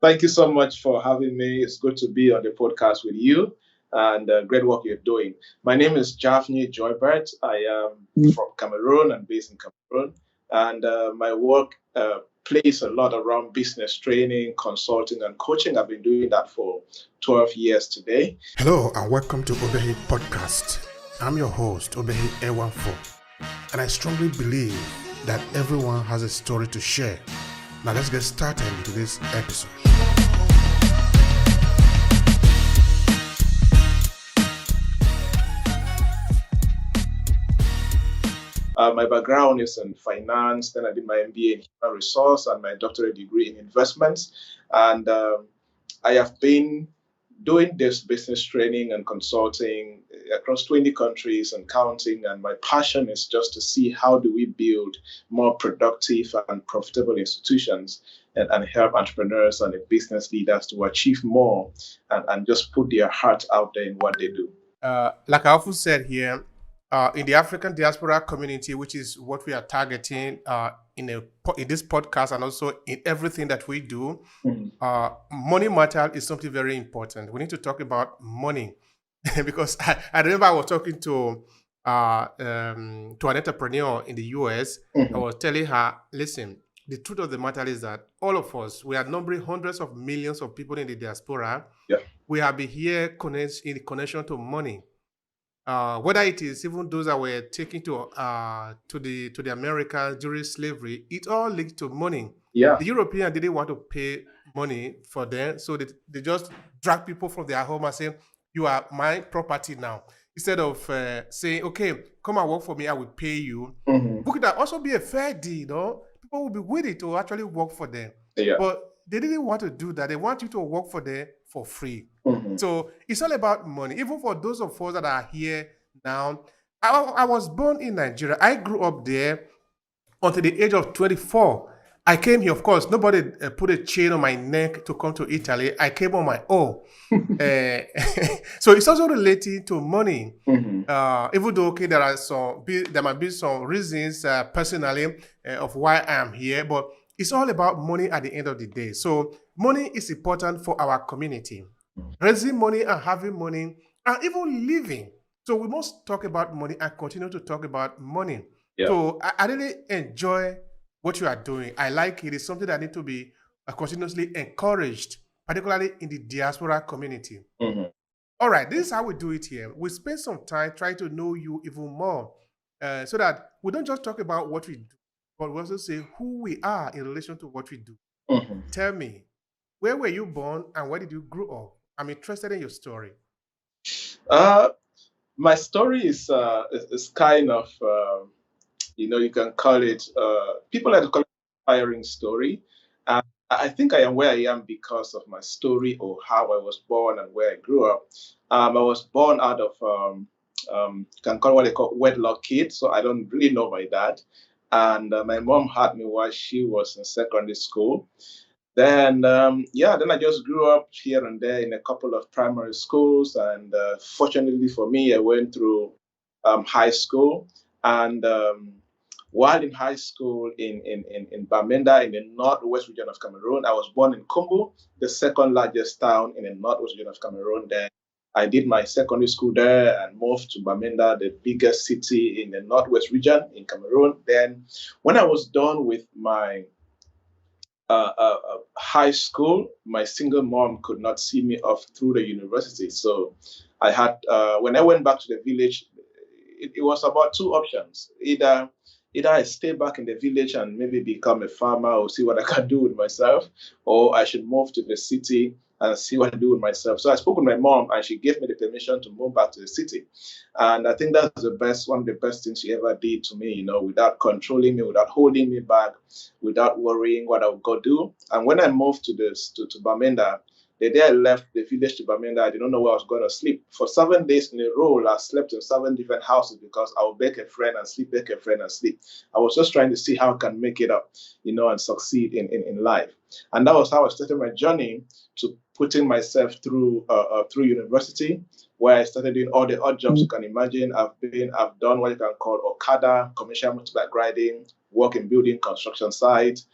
Thank you so much for having me. It's good to be on the podcast with you and great work you're doing. My name is Javnyuy Joybert. I am from Cameroon and based in Cameroon. And my work plays a lot around business training, consulting, and coaching. I've been doing that for 12 years today. Hello and welcome to Obehi Podcast. I'm your host, Obehi A14, and I strongly believe that everyone has a story to share. Now let's get started into this episode. My background is in finance. Then I did my MBA in human resource and my doctorate degree in investments. And I have been doing this business training and consulting across 20 countries and counting. And my passion is just to see how do we build more productive and profitable institutions and help entrepreneurs and business leaders to achieve more and just put their heart out there in what they do. Like I often said here, in the African diaspora community, which is what we are targeting in this podcast and also in everything that we do, money matter is something very important. We need to talk about money because I remember I was talking to an entrepreneur in the US. I was telling her, listen, the truth of the matter is that all of us, we are numbering hundreds of millions of people in the diaspora. Yeah. We have been here in connection to money. Whether it is even those that were taken to the Americans during slavery, it all linked to money. Yeah. The Europeans didn't want to pay money for them, so they just drag people from their home and say, "You are my property now." Instead of saying, "Okay, come and work for me, I will pay you." Could that also be a fair deal? No, people will be willing to actually work for them. Yeah. But they didn't want to do that. They want you to work for them for free. So it's all about money. Even for those of us that are here now, I was born in Nigeria. I grew up there until the age of 24. I came here, of course, nobody put a chain on my neck to come to Italy. I came on my own. So it's also related to money. Even though, okay, there might be some reasons personally of why I am here, but it's all about money at the end of the day. So money is important for our community. Raising money and having money and even living. So we must talk about money and continue to talk about money. Yeah. So I really enjoy what you are doing. I like it. It's something that need to be continuously encouraged, particularly in the diaspora community. All right, this is how we do it here. We spend some time trying to know you even more so that we don't just talk about what we do, but we also say who we are in relation to what we do. Tell me, where were you born and where did you grow up? I'm interested in your story. My story is kind of, you can call it, people like to call it an inspiring story. I think I am where I am because of my story or how I was born and where I grew up. I was born out of, can call what they call wedlock kid, so I don't really know my dad. And my mom had me while she was in secondary school. Then, then I just grew up here and there in a couple of primary schools. And fortunately for me, I went through high school. And while in high school in Bamenda, in the northwest region of Cameroon, I was born in Kumbu, the second largest town in the northwest region of Cameroon. Then I did my secondary school there and moved to Bamenda, the biggest city in the northwest region in Cameroon. Then when I was done with my high school, my single mom could not see me off through the university. So I had, when I went back to the village, it was about two options. Either I stay back in the village and maybe become a farmer or see what I can do with myself, or I should move to the city and see what I do with myself. So I spoke with my mom and she gave me the permission to move back to the city. And I think that's one of the best things she ever did to me, without controlling me, without holding me back, without worrying what I would go do. And when I moved to Bamenda, the day I left the village to Bamenda, I didn't know where I was going to sleep. For 7 days in a row, I slept in 7 different houses because I would beg a friend and sleep, beg a friend and sleep. I was just trying to see how I can make it up, and succeed in life. And that was how I started my journey to putting myself through university, where I started doing all the odd jobs you can imagine. I've done what you can call Okada, commercial motorbike riding, work in building construction sites,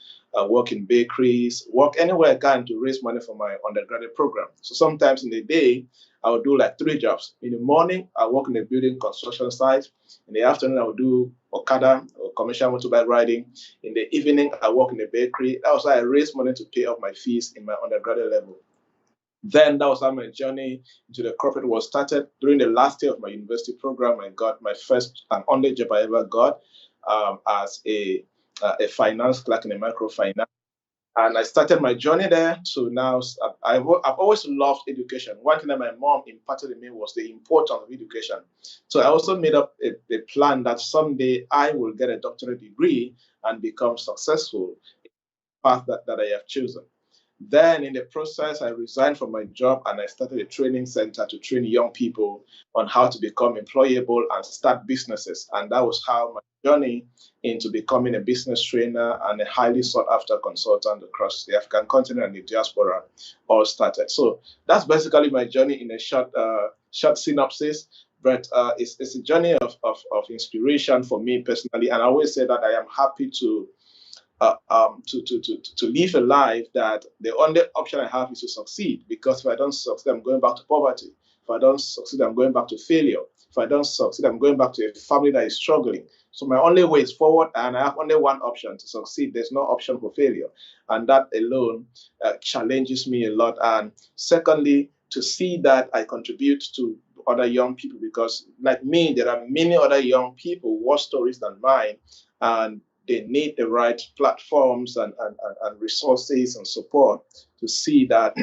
work in bakeries, work anywhere I can to raise money for my undergraduate program. So sometimes in the day, I would do like 3 jobs. In the morning, I work in the building construction site. In the afternoon, I would do Okada or commercial motorbike riding. In the evening, I work in the bakery. That was how I raised money to pay off my fees in my undergraduate level. Then that was how my journey into the corporate was started. During the last year of my university program, I got my first and only job I ever got as a finance clerk in a microfinance. And I started my journey there. So now I've always loved education. One thing that my mom imparted in me was the importance of education. So I also made up a plan that someday I will get a doctorate degree and become successful in the path that I have chosen. Then in the process, I resigned from my job and I started a training center to train young people on how to become employable and start businesses. And that was how my journey into becoming a business trainer and a highly sought after consultant across the African continent and the diaspora all started. So that's basically my journey in a short synopsis. But it's a journey of inspiration for me personally. And I always say that I am happy to live a life that the only option I have is to succeed. Because if I don't succeed, I'm going back to poverty. If I don't succeed, I'm going back to failure. If I don't succeed, I'm going back to a family that is struggling. So my only way is forward, and I have only one option to succeed. There's no option for failure. And that alone challenges me a lot. And secondly, to see that I contribute to other young people, because like me, there are many other young people, worse stories than mine, and they need the right platforms and resources and support to see that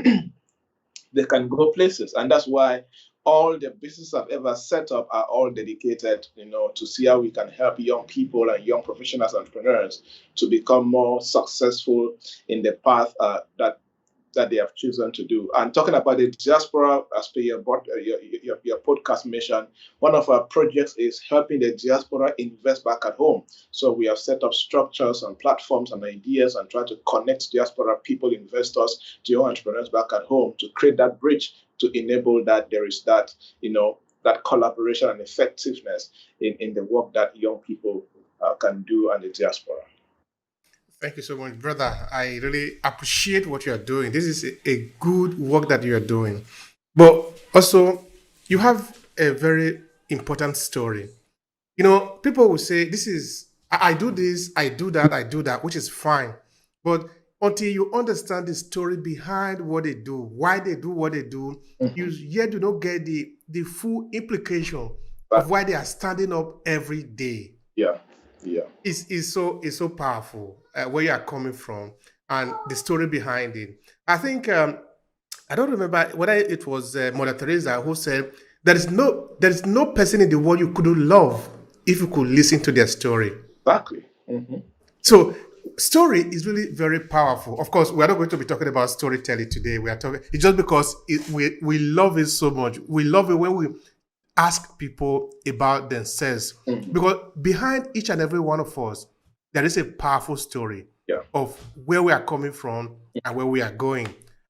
they can go places. And that's why all the businesses I've ever set up are all dedicated, to see how we can help young people and young professionals, entrepreneurs to become more successful in the path that they have chosen to do. And talking about the diaspora, as per your podcast mission, one of our projects is helping the diaspora invest back at home. So we have set up structures and platforms and ideas and try to connect diaspora people, investors, to young entrepreneurs back at home to create that bridge to enable that there is that, that collaboration and effectiveness in the work that young people can do and the diaspora. Thank you so much, brother. I really appreciate what you are doing. This is a good work that you are doing. But also, you have a very important story. People will say, I do this, I do that, which is fine. But until you understand the story behind what they do, why they do what they do, you yet do not get the full implication of why they are standing up every day. Yeah. It's so powerful where you are coming from and the story behind it. I think I don't remember whether it was Mother Teresa who said there is no person in the world you couldn't love if you could listen to their story. Exactly. So story is really very powerful. Of course, we are not going to be talking about storytelling today. We are talking. It's just because we love it so much. We love it when we ask people about themselves, because behind each and every one of us, there is a powerful story of where we are coming from and where we are going.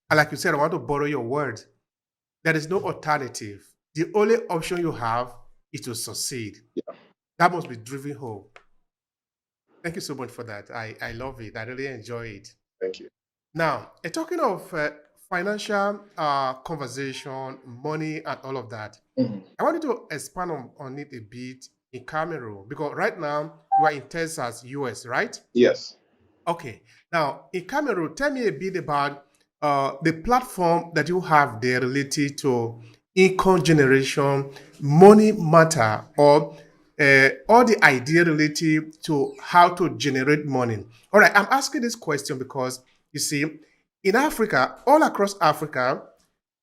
And like you said, I want to borrow your words. There is no alternative. The only option you have is to succeed. Yeah. That must be driven home. Thank you so much for that. I love it. I really enjoy it. Thank you. Now, talking of financial conversation, money, and all of that, I wanted to expand on it a bit in Cameroon, because right now you are in Texas, US, right? Yes. Okay. Now, in Cameroon, tell me a bit about the platform that you have there related to income generation, money matter, or the idea related to how to generate money. All right, I'm asking this question because, you see, in Africa, all across Africa,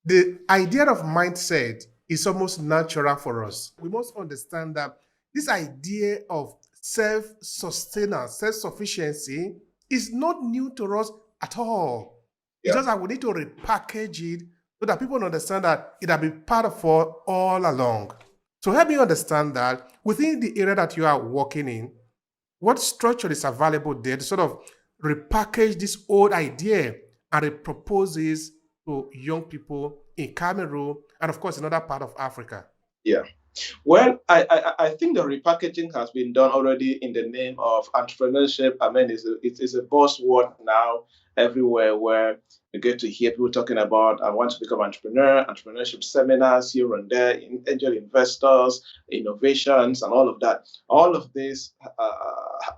the idea of mindset is almost natural for us. We must understand that this idea of self-sustenance, self-sufficiency is not new to us at all. It's just that we need to repackage it so that people understand that it has been part of us all along. So help me understand that within the area that you are working in, what structure is available there to sort of repackage this old idea and repropose it to young people in Cameroon and, of course, in other part of Africa? Yeah. Well, I think the repackaging has been done already in the name of entrepreneurship. I mean, it's a buzzword now everywhere where you get to hear people talking about, I want to become entrepreneur, entrepreneurship seminars here and there, angel investors, innovations, and all of that. All of these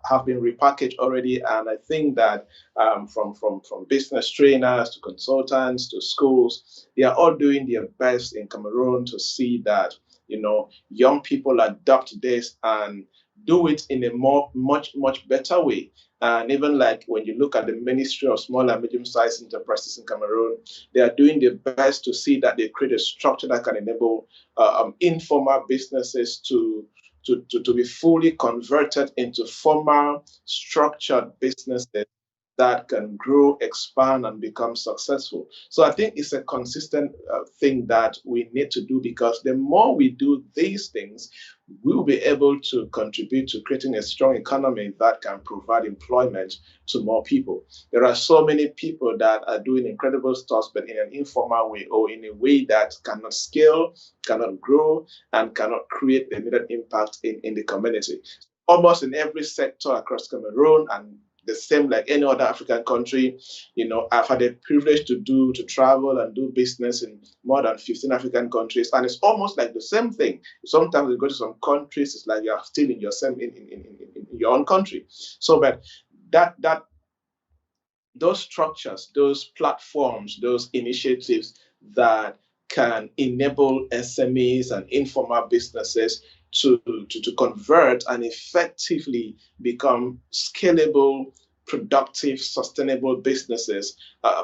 have been repackaged already, and I think that from business trainers to consultants to schools, they are all doing their best in Cameroon to see that young people adopt this and do it in a much better way. And even like when you look at the Ministry of Small and Medium-Sized Enterprises in Cameroon, they are doing their best to see that they create a structure that can enable informal businesses to be fully converted into formal, structured businesses that can grow, expand, and become successful. So I think it's a consistent thing that we need to do, because the more we do these things, we will be able to contribute to creating a strong economy that can provide employment to more people. There are so many people that are doing incredible stuff, but in an informal way or in a way that cannot scale, cannot grow, and cannot create the needed impact in the community. Almost in every sector across Cameroon, and the same like any other African country, I've had the privilege to travel and do business in more than 15 African countries, and it's almost like the same thing. Sometimes you go to some countries, it's like you're still in your own country. So, but that those structures, those platforms, those initiatives that can enable SMEs and informal businesses to convert and effectively become scalable, productive, sustainable businesses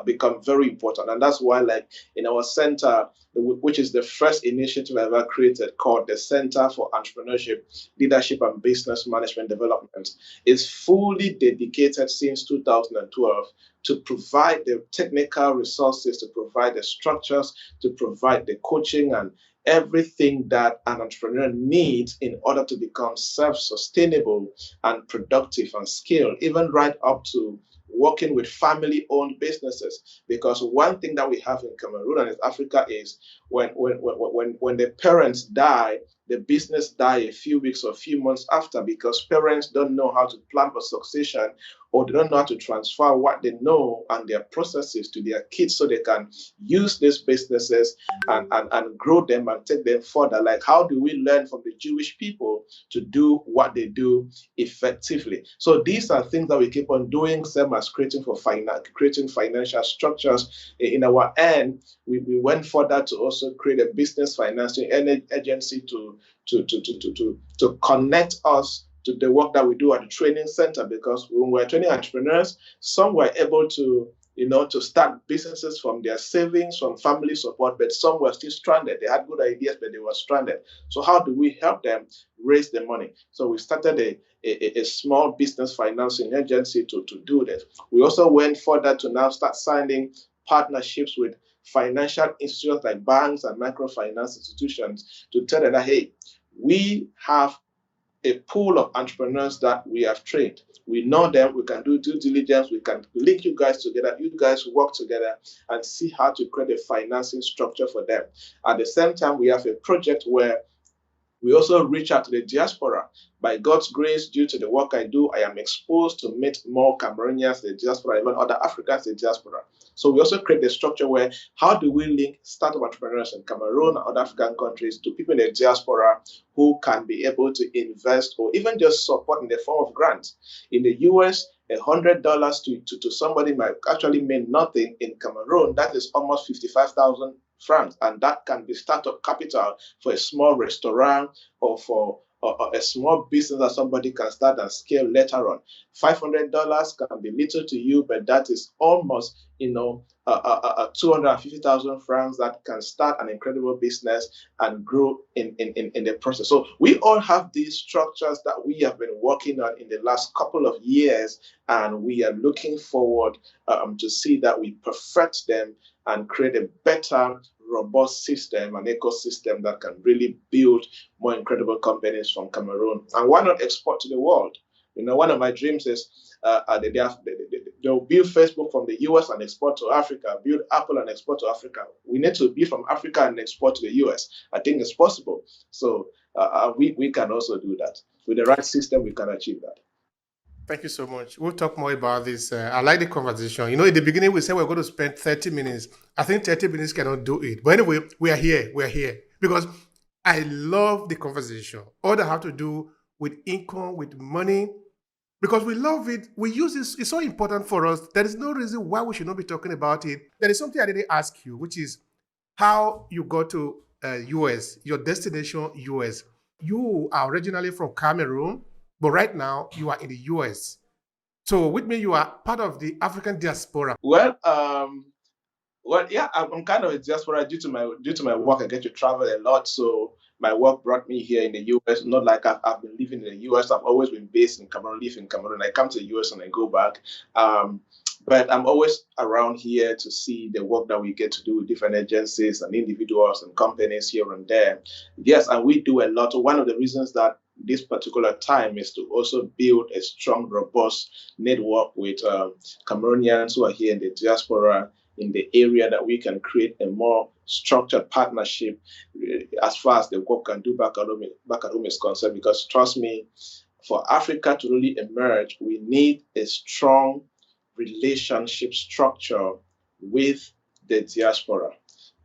become very important. And that's why, like in our center, which is the first initiative I ever created, called the Center for Entrepreneurship, Leadership and Business Management Development, is fully dedicated since 2012 to provide the technical resources, to provide the structures, to provide the coaching and everything that an entrepreneur needs in order to become self-sustainable and productive and scale, even right up to working with family-owned businesses. Because one thing that we have in Cameroon and in Africa is when the parents die, the business die a few weeks or a few months after, because parents don't know how to plan for succession, or they don't know how to transfer what they know and their processes to their kids so they can use these businesses and grow them and take them further. Like, how do we learn from the Jewish people to do what they do effectively? So these are things that we keep on doing, same as creating financial structures. In our end, we went further to also create a business financing agency to connect us to the work that we do at the training center, because when we're training entrepreneurs, some were able to start businesses from their savings, from family support, but some were still stranded. They had good ideas, but they were stranded. So how do we help them raise the money? So we started a small business financing agency to do this. We also went further to now start signing partnerships with financial institutions like banks and microfinance institutions to tell them that, hey, we have a pool of entrepreneurs that we have trained. We know them, we can do due diligence, we can link you guys together, you guys work together and see how to create a financing structure for them. At the same time, we have a project where we also reach out to the diaspora. By God's grace, due to the work I do, I am exposed to meet more Cameroonians, the diaspora, even other Africans, the diaspora. So we also create a structure where, how do we link startup entrepreneurs in Cameroon and other African countries to people in the diaspora who can be able to invest or even just support in the form of grants? In the US, $100 to somebody might actually mean nothing. In Cameroon, that is almost 55,000 francs, and that can be startup capital for a small restaurant or for a small business that somebody can start and scale later on. $500 can be little to you, but that is almost 250,000 francs that can start an incredible business and grow in the process. So we all have these structures that we have been working on in the last couple of years, and we are looking forward to see that we perfect them and create a better, robust system, an ecosystem that can really build more incredible companies from Cameroon. And why not export to the world? One of my dreams is they'll build Facebook from the US and export to Africa, build Apple and export to Africa. We need to build from Africa and export to the US. I think it's possible. So we can also do that. With the right system, we can achieve that. Thank you so much. We'll talk more about this. I like the conversation. In the beginning, we said we're going to spend 30 minutes. I think 30 minutes cannot do it. But anyway, we are here. We are here because I love the conversation. All that have to do with income, with money, because we love it. We use this. It's so important for us. There is no reason why we should not be talking about it. There is something I didn't ask you, which is how you got to US, your destination US. You are originally from Cameroon, but right now you are in the US. So, which means you are part of the African diaspora. Well, yeah, I'm kind of a diaspora due to my work. I get to travel a lot, so my work brought me here in the U.S. Not like I've been living in the U.S. I've always been based in Cameroon, live in Cameroon. I come to the U.S. and I go back, but I'm always around here to see the work that we get to do with different agencies and individuals and companies here and there. Yes, and we do a lot. One of the reasons that this particular time is to also build a strong, robust network with Cameroonians who are here in the diaspora in the area, that we can create a more structured partnership as far as the work can do back at home is concerned. Because trust me, for Africa to really emerge, we need a strong relationship structure with the diaspora.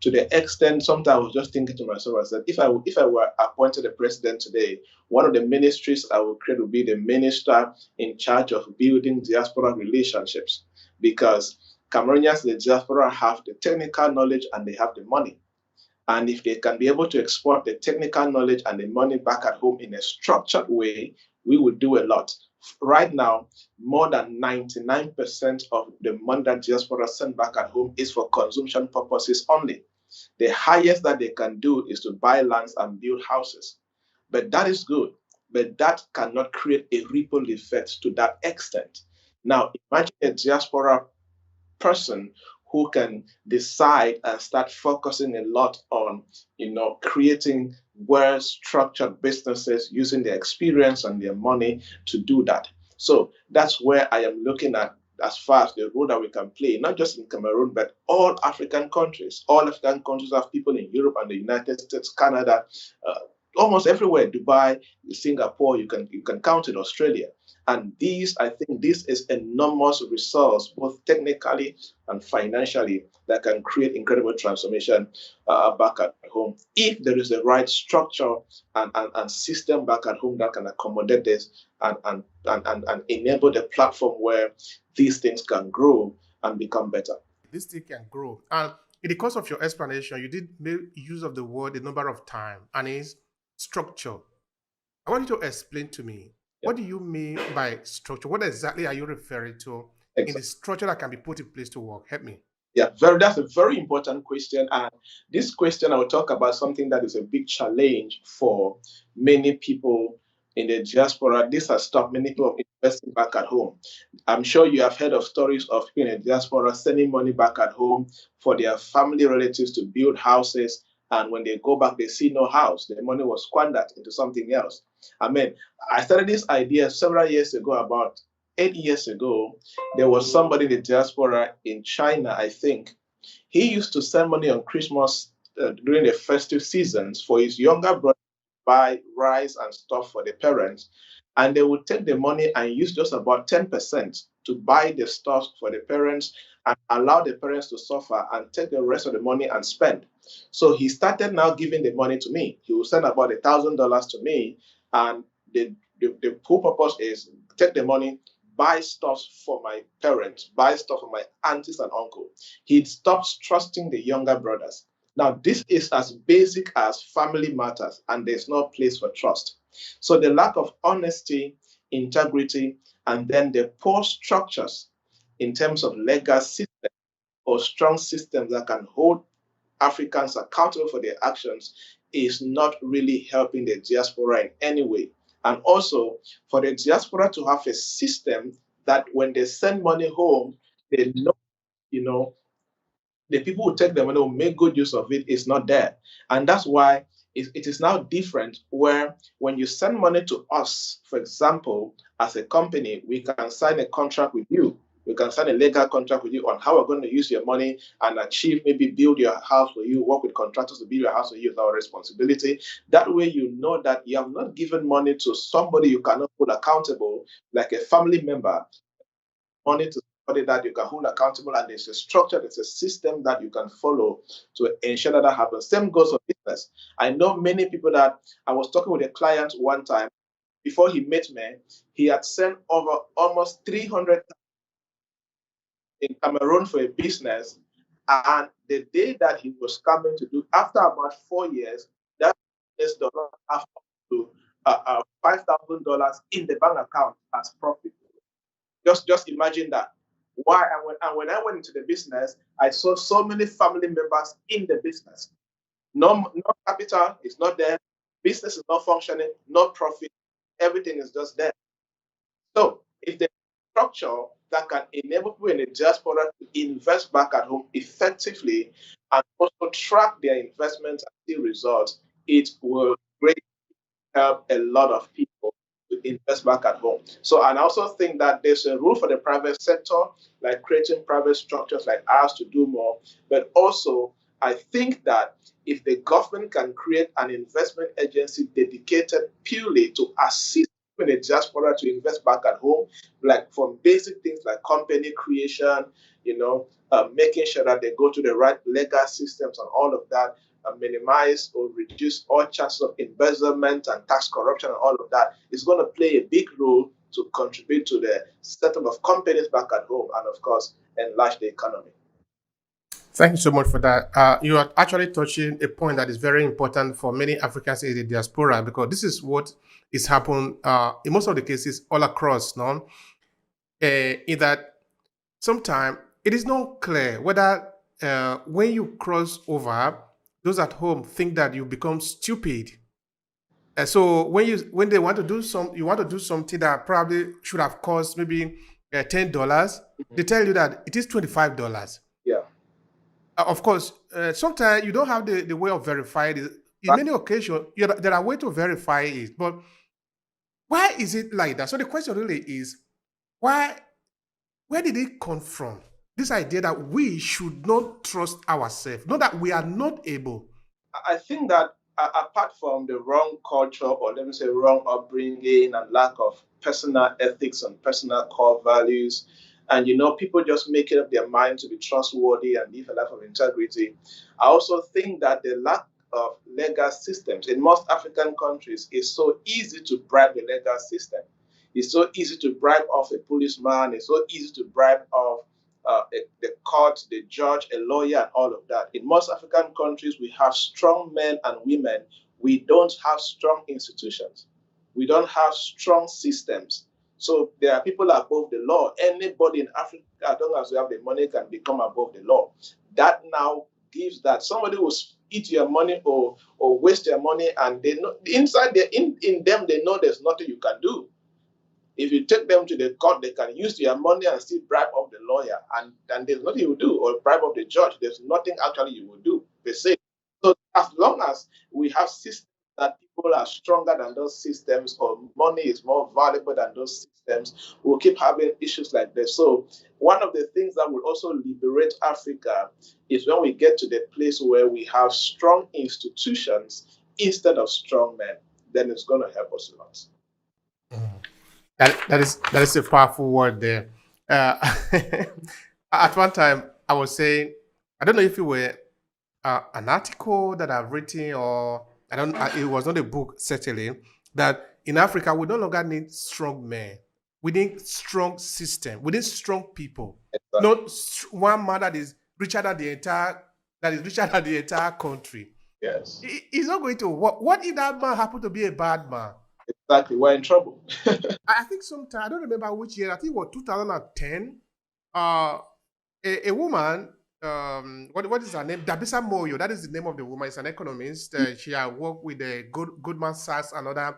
To the extent, sometimes I was just thinking to myself, I said, if I were appointed a president today, one of the ministries I would create would be the minister in charge of building diaspora relationships, because Cameroonians in the diaspora have the technical knowledge and they have the money. And if they can be able to export the technical knowledge and the money back at home in a structured way, we would do a lot. Right now, more than 99% of the money that diaspora send back at home is for consumption purposes only. The highest that they can do is to buy lands and build houses. But that is good. But that cannot create a ripple effect to that extent. Now, imagine a diaspora person who can decide and start focusing a lot on, creating well-structured businesses using their experience and their money to do that. So that's where I am looking at as far as the role that we can play, not just in Cameroon, but all African countries. All African countries have people in Europe and the United States, Canada, almost everywhere, Dubai, Singapore, you can count in Australia. And I think this is enormous resource, both technically and financially, that can create incredible transformation back at home. If there is the right structure and system back at home that can accommodate this and enable the platform where these things can grow and become better. This thing can grow. And in the course of your explanation, you did make use of the word a number of times, and it's structure. I want you to explain to me, what do you mean by structure? What exactly are you referring to in the structure that can be put in place to work? Help me. Yeah, that's a very important question. And this question, I will talk about something that is a big challenge for many people in the diaspora. This has stopped many people investing back at home. I'm sure you have heard of stories of people in the diaspora sending money back at home for their family relatives to build houses. And when they go back, they see no house. The money was squandered into something else. I started this idea several years ago, about 8 years ago. There was somebody in the diaspora in China, I think. He used to send money on Christmas during the festive seasons for his younger brother to buy rice and stuff for the parents. And they would take the money and use just about 10% to buy the stuff for the parents and allow the parents to suffer and take the rest of the money and spend. So he started now giving the money to me. He will send about $1,000 to me. And the whole purpose is take the money, buy stuff for my parents, buy stuff for my aunties and uncle. He stops trusting the younger brothers. Now, this is as basic as family matters, and there's no place for trust. So the lack of honesty, integrity, and then the poor structures in terms of legal systems or strong systems that can hold Africans accountable for their actions is not really helping the diaspora in any way. And also for the diaspora to have a system that when they send money home, they know, the people who take the money will make good use of it is not there. And that's why it is now different, where when you send money to us, for example, as a company, we can sign a contract with you. We can sign a legal contract with you on how we're going to use your money and achieve, maybe build your house for you, work with contractors to build your house for you. It's our responsibility. That way, you know that you have not given money to somebody you cannot hold accountable, like a family member, money to somebody that you can hold accountable, and there's a structure, there's a system that you can follow to ensure that happens. Same goes for business. I know many people that I was talking with a client one time. Before he met me, he had sent over almost 300 in Cameroon for a business. And the day that he was coming to do, after about 4 years, that business does not have up to $5,000 in the bank account as profit. Just imagine that. Why? And when I went into the business, I saw so many family members in the business. No capital is not there. Business is not functioning. No profit. Everything is just there. So if the structure that can enable people in the diaspora to invest back at home effectively and also track their investments and see results, it will greatly help a lot of people to invest back at home. So, and I also think that there's a role for the private sector, like creating private structures like ours to do more. But also, I think that if the government can create an investment agency dedicated purely to assist in the diaspora to invest back at home, like from basic things like company creation, making sure that they go to the right legal systems and all of that, minimize or reduce all chances of embezzlement and tax corruption and all of that, is going to play a big role to contribute to the setup of companies back at home and, of course, enlarge the economy. Thank you so much for that. You are actually touching a point that is very important for many Africans in the diaspora, because this is what is happening in most of the cases all across, no? In that sometimes it is not clear whether when you cross over, those at home think that you become stupid. So when they want to do you want to do something that probably should have cost maybe $10, they tell you that it is $25. Yeah. Of course, sometimes you don't have the way of verifying it. In many occasions, there are ways to verify it, but why is it like that? So the question really is, where did it come from? This idea that we should not trust ourselves, not that we are not able. I think that apart from the wrong culture, or let me say wrong upbringing and lack of personal ethics and personal core values, and people just make it up their mind to be trustworthy and live a life of integrity, I also think that the lack of legal systems in most African countries is so easy to bribe the legal system. It's so easy to bribe off a policeman. It's so easy to bribe off the court, the judge, a lawyer, and all of that. In most African countries, we have strong men and women. We don't have strong institutions. We don't have strong systems. So there are people above the law. Anybody in Africa, as long as you have the money, can become above the law. That now gives that somebody will eat your money or waste your money, and they know inside in them they know there's nothing you can do. If you take them to the court, they can use your money and still bribe off the lawyer, and there's nothing you will do, or bribe off the judge. There's nothing actually you will do. They say. So as long as we have systems that people are stronger than those systems, or money is more valuable than those systems, we'll keep having issues like this. So one of the things that will also liberate Africa is when we get to the place where we have strong institutions instead of strong men. Then it's going to help us a lot. That is a powerful word there. At one time, I was saying, I don't know if it were an article that I've written, or it was not a book, certainly, that in Africa, we no longer need strong men. We need strong system. We need strong people. Exactly. Not one man that is richer than the entire country. Yes. It's not going to work. What if that man happened to be a bad man? Exactly. We're in trouble. I think sometime, I don't remember which year, I think it was 2010, a woman, what is her name? Dabisa Moyo, that is the name of the woman. She's an economist. She had worked with the Goldman Sachs and other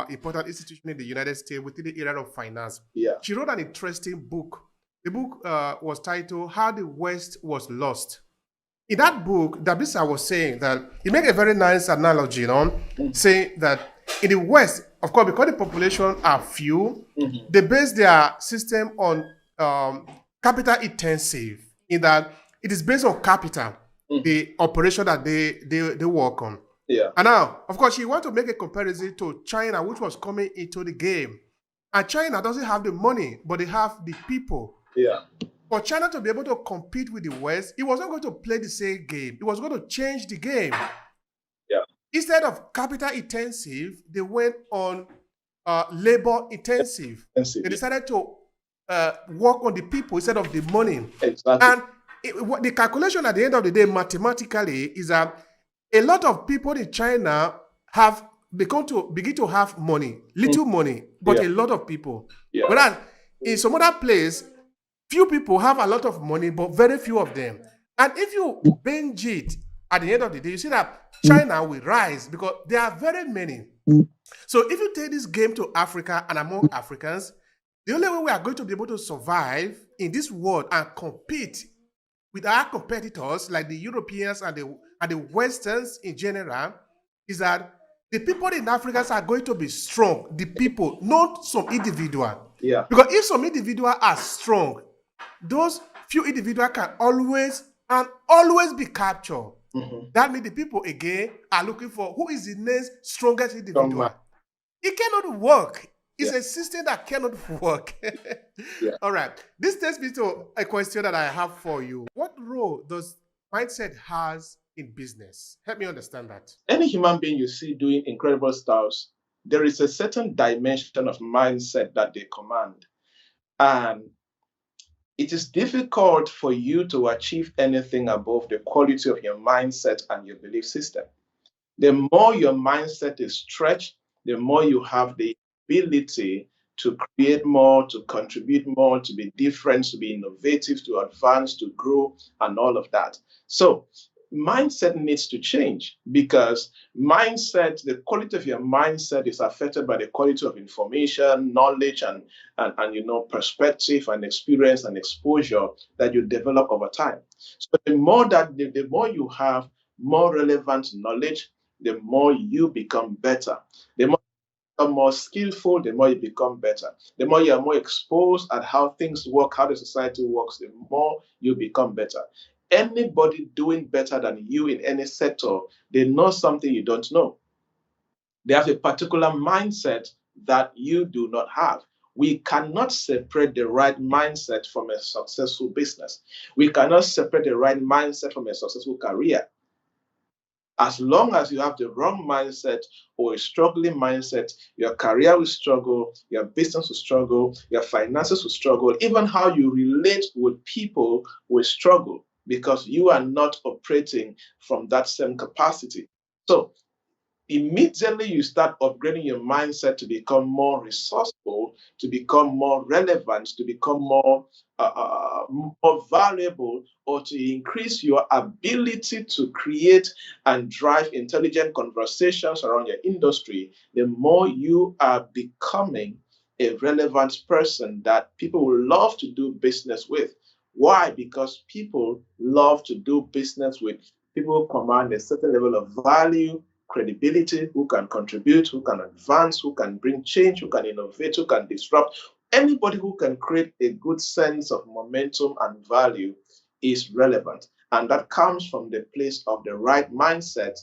important institution in the United States within the area of finance. Yeah. She wrote an interesting book. The book was titled How the West Was Lost. In that book, Dabisa was saying that, he made a very nice analogy, saying that in the West, of course, because the population are few, they base their system on capital intensive in that it is based on capital, the operation that they work on. Yeah. And now, of course, you want to make a comparison to China, which was coming into the game. And China doesn't have the money, but they have the people. Yeah. For China to be able to compete with the West, it was not going to play the same game. It was going to change the game. Yeah. Instead of capital intensive, they went on labor intensive. They decided to work on the people instead of the money. Exactly. And the calculation at the end of the day, mathematically, is that a lot of people in China have begin to have money, little money, but a lot of people. Yeah. Whereas in some other place, few people have a lot of money, but very few of them. And if you binge it at the end of the day, you see that China will rise because there are very many. So if you take this game to Africa and among Africans, the only way we are going to be able to survive in this world and compete with our competitors like the Europeans and the Westerns in general is that the people in Africa are going to be strong. The people, not some individual. Yeah. Because if some individual are strong, those few individuals can always be captured. That means the people again are looking for who is the next strongest individual. It cannot work. It's a system that cannot work. All right. This takes me to a question that I have for you. What role does mindset has in business? Help me understand that. Any human being you see doing incredible stuff, there is a certain dimension of mindset that they command. And it is difficult for you to achieve anything above the quality of your mindset and your belief system. The more your mindset is stretched, the more you have the ability to create more, to contribute more, to be different, to be innovative, to advance, to grow, and all of that. So mindset needs to change because mindset, the quality of your mindset is affected by the quality of information, knowledge, and perspective and experience and exposure that you develop over time. So the more you have more relevant knowledge, the more you become better. The more you become more skillful, the more you become better. The more you are more exposed at how things work, how the society works, the more you become better. Anybody doing better than you in any sector, they know something you don't know. They have a particular mindset that you do not have. We cannot separate the right mindset from a successful business. We cannot separate the right mindset from a successful career. As long as you have the wrong mindset or a struggling mindset, your career will struggle, your business will struggle, your finances will struggle, even how you relate with people will struggle because you are not operating from that same capacity. So immediately you start upgrading your mindset to become more resourceful, to become more relevant, to become more valuable, or to increase your ability to create and drive intelligent conversations around your industry, the more you are becoming a relevant person that people will love to do business with. Why? Because people love to do business with people who command a certain level of value, credibility, who can contribute, who can advance, who can bring change, who can innovate, who can disrupt. Anybody who can create a good sense of momentum and value is relevant. And that comes from the place of the right mindset.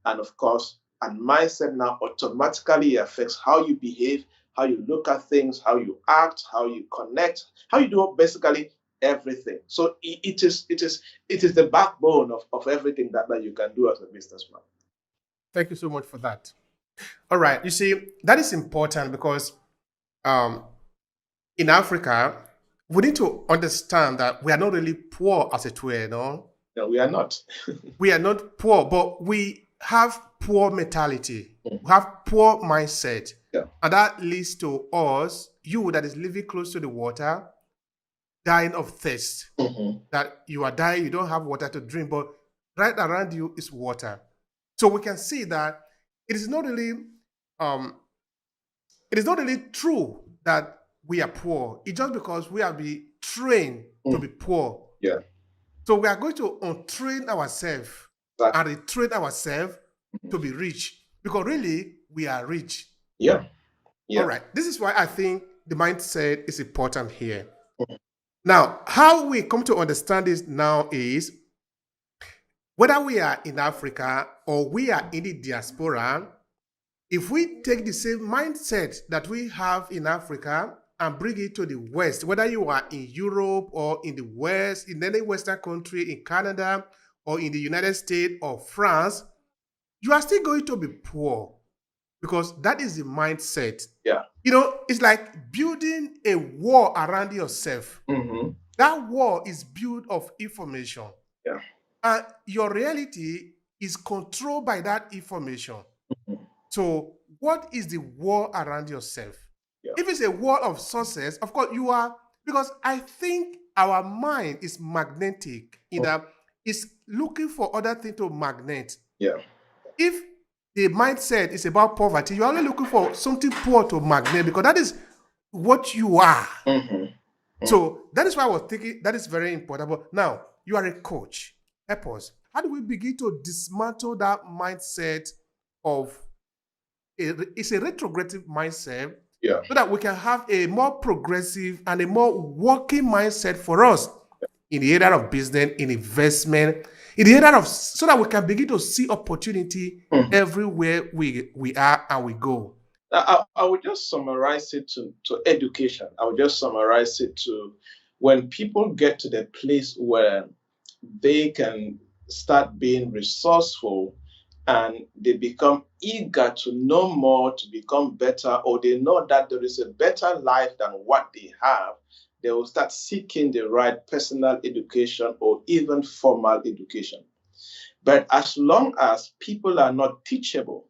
And of course, and mindset now automatically affects how you behave, how you look at things, how you act, how you connect, how you do basically everything. So it is the backbone of everything that you can do as a businessman. Thank you so much for that. All right. You see, that is important because in Africa, we need to understand that we are not really poor as it were, no? No, we are not. We are not poor, but we have poor mentality. We have poor mindset. Yeah. And that leads to us, you that is living close to the water, dying of thirst. That you are dying, you don't have water to drink, but right around you is water. So we can see that it is not really true that we are poor. It's just because we have been trained to be poor. Yeah. So we are going to untrain ourselves and retrain ourselves to be rich. Because really, we are rich. Yeah. All right. This is why I think the mindset is important here. Now, how we come to understand this now is whether we are in Africa or we are in the diaspora, if we take the same mindset that we have in Africa and bring it to the West, whether you are in Europe or in the West, in any Western country, in Canada or in the United States or France, you are still going to be poor because that is the mindset. Yeah. It's like building a wall around yourself. Mm-hmm. That wall is built of information. Yeah. And your reality is controlled by that information. Mm-hmm. So what is the wall around yourself? Yeah. If it's a wall of success, of course you are, because I think our mind is magnetic in that it's looking for other things to magnet. Yeah. If the mindset is about poverty, you're only looking for something poor to magnet because that is what you are. Mm-hmm. Mm-hmm. So that is why I was thinking that is very important. But now you are a coach. Help us. How do we begin to dismantle that mindset of it's a retrogressive mindset, yeah, so that we can have a more progressive and a more working mindset for us in the area of business, in investment, in the area of, so that we can begin to see opportunity everywhere we are and we go. I would just summarize it to education. I would just summarize it to when people get to the place where they can start being resourceful and they become eager to know more, to become better, or they know that there is a better life than what they have, they will start seeking the right personal education or even formal education. But as long as people are not teachable,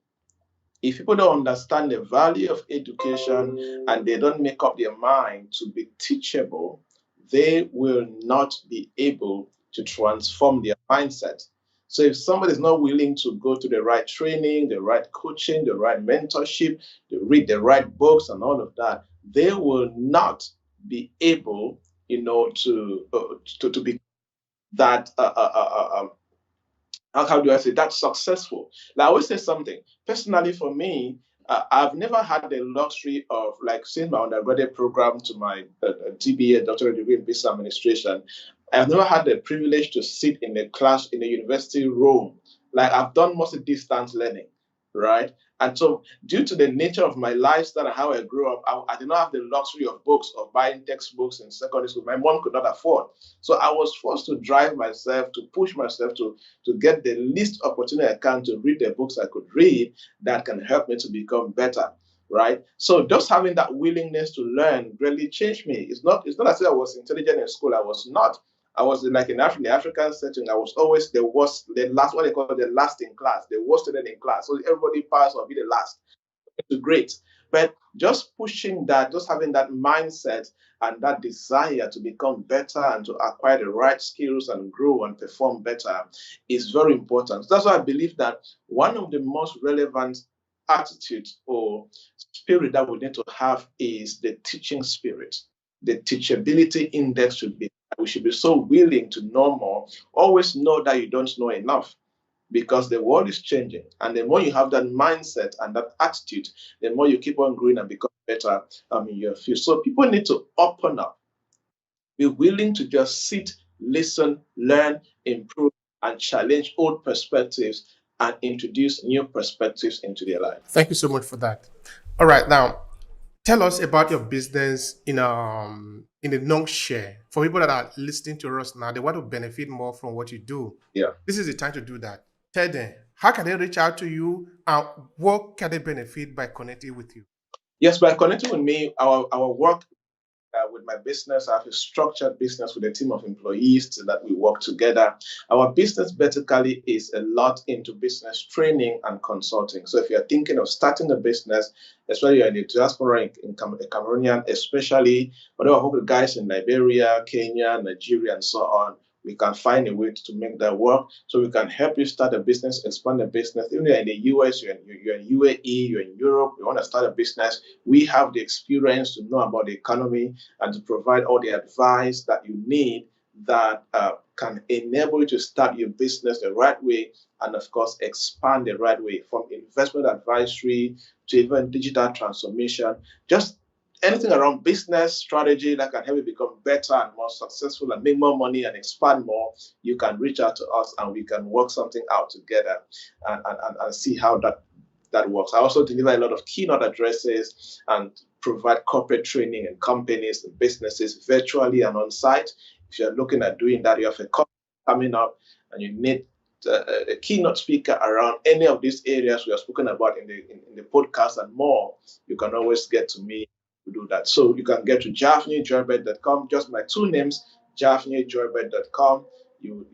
if people don't understand the value of education and they don't make up their mind to be teachable, they will not be able to transform their mindset. So if somebody is not willing to go to the right training, the right coaching, the right mentorship, to read the right books and all of that, they will not be able, to be that how do I say that successful? Like I always say something. Personally, for me, I've never had the luxury of like since my undergraduate program to my TBA doctorate degree in business administration. I've never had the privilege to sit in a class in a university room. Like I've done mostly distance learning, right? And so, due to the nature of my lifestyle and how I grew up, I did not have the luxury of books, of buying textbooks in secondary school. My mom could not afford. So I was forced to drive myself, to push myself to get the least opportunity I can to read the books I could read that can help me to become better, right? So just having that willingness to learn really changed me. It's not as if I was intelligent in school. I was not. I was like in the African setting, I was always the worst, the last, what they call the last in class, the worst student in class. So everybody passed or be the last. It's great. But just pushing that, just having that mindset and that desire to become better and to acquire the right skills and grow and perform better is very important. That's why I believe that one of the most relevant attitudes or spirit that we need to have is the teaching spirit. The teachability index should be, we should be so willing to know more. Always know that you don't know enough because the world is changing. And the more you have that mindset and that attitude, the more you keep on growing and become better in your field. So people need to open up, be willing to just sit, listen, learn, improve, and challenge old perspectives and introduce new perspectives into their life. Thank you so much for that. All right, now tell us about your business in a nutshell. For people that are listening to us now, they want to benefit more from what you do. Yeah. This is the time to do that. Tell them, how can they reach out to you and what can they benefit by connecting with you? Yes, by connecting with me, our work with my business, I have a structured business with a team of employees so that we work together. Our business vertically is a lot into business training and consulting. So if you're thinking of starting a business, especially you're in the diaspora in Cameroonian, especially whatever the guys in Liberia, Kenya, Nigeria, and so on, we can find a way to make that work. So we can help you start a business, expand a business. Even you're in the US, you're in UAE, you're in Europe, you want to start a business, we have the experience to know about the economy and to provide all the advice that you need that can enable you to start your business the right way and, of course, expand the right way, from investment advisory to even digital transformation. Just anything around business strategy that can help you become better and more successful and make more money and expand more, you can reach out to us and we can work something out together and see how that works. I also deliver a lot of keynote addresses and provide corporate training in companies and businesses virtually and on site. If you're looking at doing that, you have a conference coming up and you need a keynote speaker around any of these areas we have spoken about in the podcast and more, you can always get to me to do that. So you can get to javnyuyjoybert.com, just my two names, javnyuyjoybert.com. You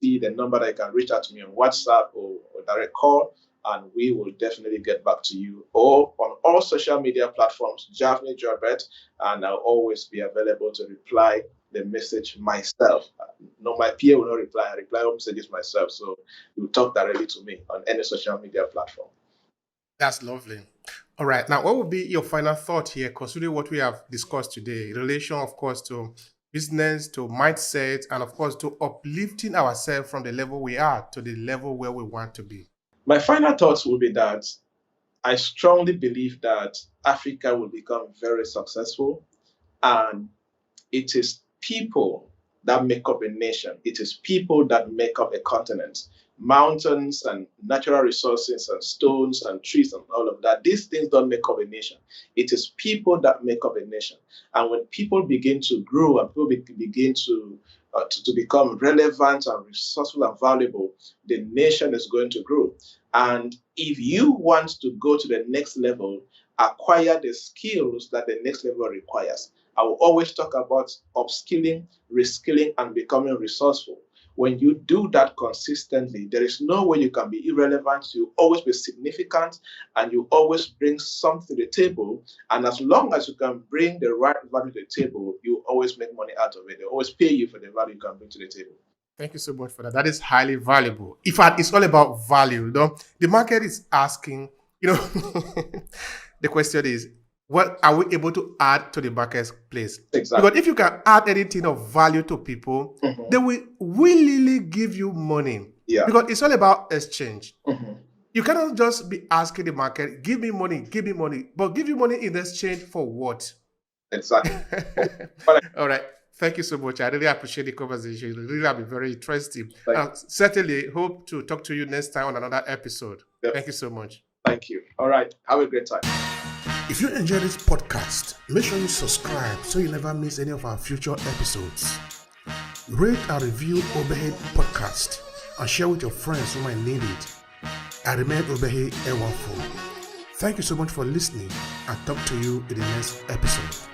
see the number that you can reach out to me on WhatsApp or direct call, and we will definitely get back to you. Or on all social media platforms, Javnyuy Joybert, and I'll always be available to reply the message myself. No, my peer will not reply. I reply all messages myself. So you talk directly to me on any social media platform. That's lovely. All right. Now, what would be your final thought here, considering what we have discussed today, in relation, of course, to business, to mindset, and of course, to uplifting ourselves from the level we are to the level where we want to be? My final thoughts will be that I strongly believe that Africa will become very successful, and it is people that make up a nation. It is people that make up a continent. Mountains and natural resources and stones and trees and all of that, these things don't make up a nation. It is people that make up a nation. And when people begin to grow and people begin to become relevant and resourceful and valuable, the nation is going to grow. And if you want to go to the next level, acquire the skills that the next level requires. I will always talk about upskilling, reskilling, and becoming resourceful. When you do that consistently, there is no way you can be irrelevant. You always be significant, and you always bring something to the table. And as long as you can bring the right value to the table, you always make money out of it. They always pay you for the value you can bring to the table. Thank you so much for that. That is highly valuable. In fact, it's all about value. The market is asking, the question is, what are we able to add to the marketplace? Exactly. Because if you can add anything of value to people, they will willingly give you money. Yeah. Because it's all about exchange. Mm-hmm. You cannot just be asking the market, give me money, but give you money in exchange for what? Exactly. All right. Thank you so much. I really appreciate the conversation. It really have been very interesting. Certainly hope to talk to you next time on another episode. Yep. Thank you so much. Thank you. All right. Have a great time. If you enjoy this podcast, make sure you subscribe so you never miss any of our future episodes. Rate and review Obehi Podcast and share with your friends who might need it. I remain Obehi Ewafo. Thank you so much for listening, and talk to you in the next episode.